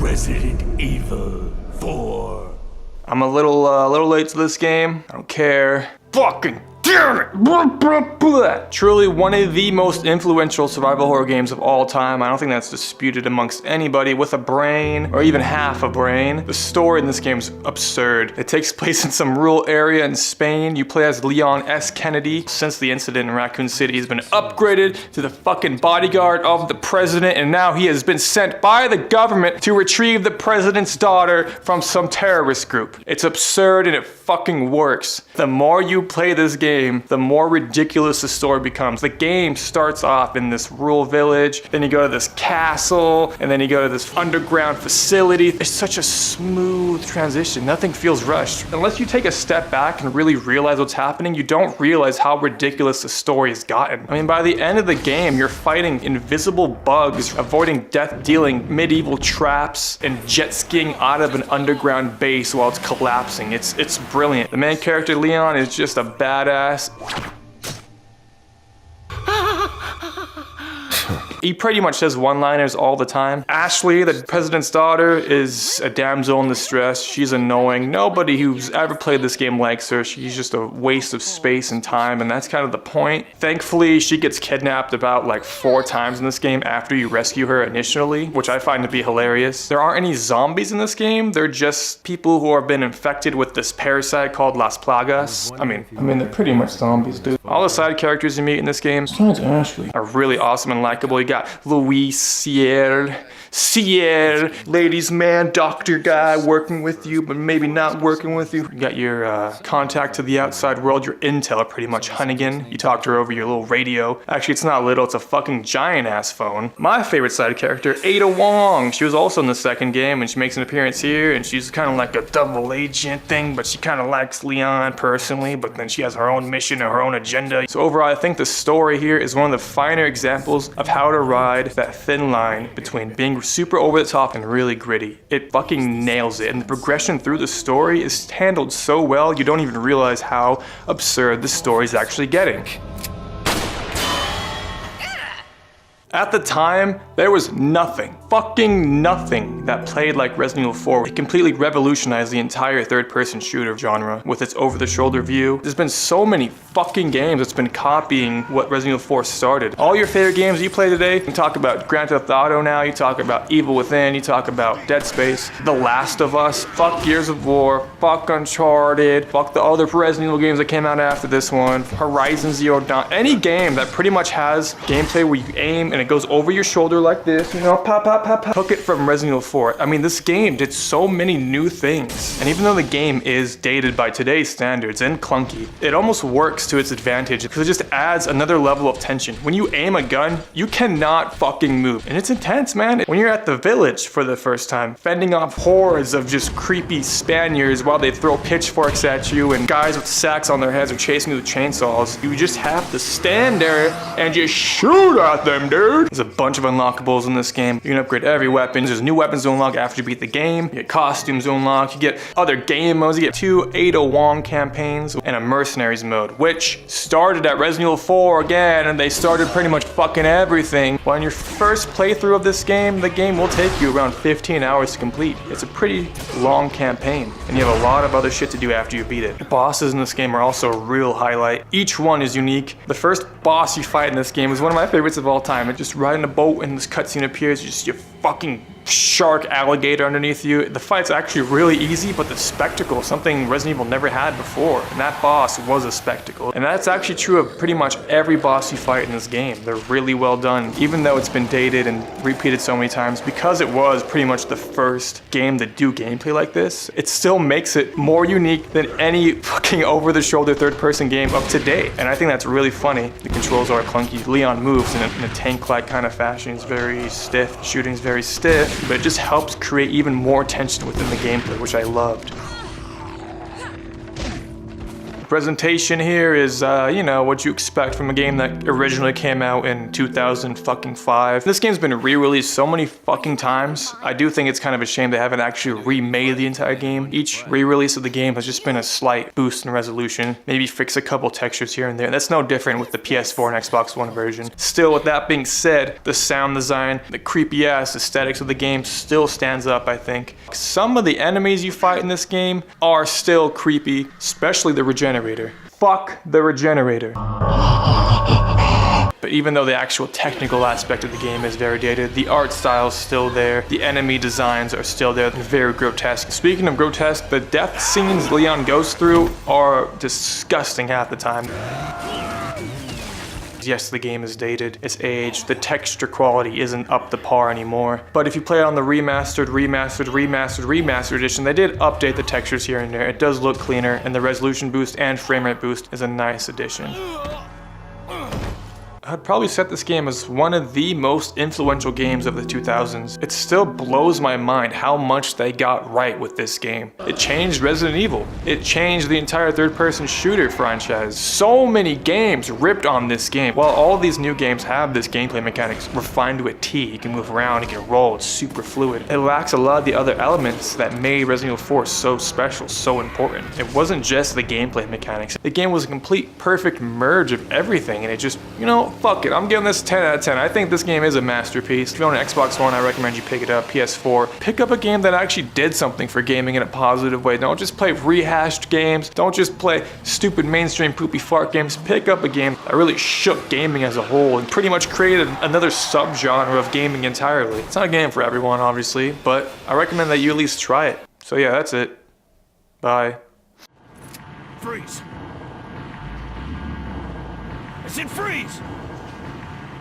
Resident Evil 4. I'm a little late to this game. I don't care. Fucking damn it! Truly one of the most influential survival horror games of all time. I don't think that's disputed amongst anybody with a brain, or even half a brain. The story in this game is absurd. It takes place in some rural area in Spain. You play as Leon S. Kennedy. Since the incident in Raccoon City, he's been upgraded to the fucking bodyguard of the president, and now he has been sent by the government to retrieve the president's daughter from some terrorist group. It's absurd and it fucking works. The more you play this game, the more ridiculous the story becomes. The game starts off in this rural village, then you go to this castle, and then you go to this underground facility. It's such a smooth transition. Nothing feels rushed. Unless you take a step back and really realize what's happening, you don't realize how ridiculous the story has gotten. I mean, by the end of the game, you're fighting invisible bugs, avoiding death-dealing medieval traps, and jet skiing out of an underground base while it's collapsing. It's brilliant. The main character, Leon, is just a badass. He pretty much says one-liners all the time. Ashley, the president's daughter, is a damsel in distress. She's annoying. Nobody who's ever played this game likes her. She's just a waste of space and time, and that's kind of the point. Thankfully, she gets kidnapped about like 4 times in this game after you rescue her initially, which I find to be hilarious. There aren't any zombies in this game. They're just people who have been infected with this parasite called Las Plagas. I mean, they're pretty much zombies, dude. All the side characters you meet in this game, besides Ashley, are really awesome and likable. You got Luis Sierra, ladies man, doctor guy working with you, but maybe not working with you. You got your contact to the outside world, your intel, pretty much Hunnigan. You talk to her over your little radio. Actually, it's not little, it's a fucking giant ass phone. My favorite side character, Ada Wong. She was also in the second game, and she makes an appearance here, and she's kind of like a double agent thing, but she kind of likes Leon personally, but then she has her own mission or her own agenda. So overall, I think the story here is one of the finer examples of how to ride that thin line between being super over the top and really gritty. It fucking nails it, and the progression through the story is handled so well you don't even realize how absurd the story is actually getting. At the time, there was nothing, fucking nothing, that played like Resident Evil 4. It completely revolutionized the entire third-person shooter genre with its over-the-shoulder view. There's been so many fucking games that's been copying what Resident Evil 4 started. All your favorite games you play today, you talk about Grand Theft Auto now, you talk about Evil Within, you talk about Dead Space, The Last of Us, fuck Gears of War, fuck Uncharted, fuck the other Resident Evil games that came out after this one, Horizon Zero Dawn, any game that pretty much has gameplay where you aim and it goes over your shoulder like this, you know, pop, pop, pop, pop. Took it from Resident Evil 4. I mean, this game did so many new things. And even though the game is dated by today's standards and clunky, it almost works to its advantage because it just adds another level of tension. When you aim a gun, you cannot fucking move. And it's intense, man. When you're at the village for the first time, fending off hordes of just creepy Spaniards while they throw pitchforks at you and guys with sacks on their heads are chasing you with chainsaws, you just have to stand there and just shoot at them, dude. There's a bunch of unlockables in this game. You can upgrade every weapon. There's new weapons to unlock after you beat the game. You get costumes to unlock. You get other game modes. You get 2 Ada Wong campaigns and a mercenaries mode, which started at Resident Evil 4 again, and they started pretty much fucking everything. Well, in your first playthrough of this game, the game will take you around 15 hours to complete. It's a pretty long campaign, and you have a lot of other shit to do after you beat it. The bosses in this game are also a real highlight. Each one is unique. The first boss you fight in this game is one of my favorites of all time. It's just riding a boat and this cutscene appears, you just your fucking shark alligator underneath you. The fight's actually really easy, but the spectacle, something Resident Evil never had before. And that boss was a spectacle. And that's actually true of pretty much every boss you fight in this game. They're really well done, even though it's been dated and repeated so many times. Because it was pretty much the first game to do gameplay like this, it still makes it more unique than any fucking over-the-shoulder third-person game up to date. And I think that's really funny. The controls are clunky. Leon moves in a tank-like kind of fashion. It's very stiff. Shooting's very stiff. But it just helps create even more tension within the gameplay, which I loved. Presentation here is, you know, what you expect from a game that originally came out in 2005. This game's been re-released so many fucking times. I do think it's kind of a shame they haven't actually remade the entire game. Each re-release of the game has just been a slight boost in resolution, maybe fix a couple textures here and there. That's no different with the PS4 and Xbox One version. Still, with that being said, the sound design, the creepy ass aesthetics of the game still stands up, I think. Some of the enemies you fight in this game are still creepy, especially the Regenerator. Fuck the Regenerator. But even though the actual technical aspect of the game is very dated, the art style is still there, the enemy designs are still there, they're very grotesque. Speaking of grotesque, the death scenes Leon goes through are disgusting half the time. Yes, the game is dated, it's aged, the texture quality isn't up to par anymore. But if you play it on the remastered edition, they did update the textures here and there. It does look cleaner, and the resolution boost and frame rate boost is a nice addition. I'd probably set this game as one of the most influential games of the 2000s. It still blows my mind how much they got right with this game. It changed Resident Evil. It changed the entire third-person shooter franchise. So many games ripped on this game. While all these new games have this gameplay mechanics refined to a T, you can move around, you can roll, it's super fluid. It lacks a lot of the other elements that made Resident Evil 4 so special, so important. It wasn't just the gameplay mechanics. The game was a complete perfect merge of everything, and it just, you know, fuck it, I'm giving this 10 out of 10. I think this game is a masterpiece. If you own an Xbox One, I recommend you pick it up. PS4, pick up a game that actually did something for gaming in a positive way. Don't just play rehashed games. Don't just play stupid mainstream poopy fart games. Pick up a game that really shook gaming as a whole and pretty much created another subgenre of gaming entirely. It's not a game for everyone, obviously, but I recommend that you at least try it. So yeah, that's it. Bye. Freeze! I said freeze!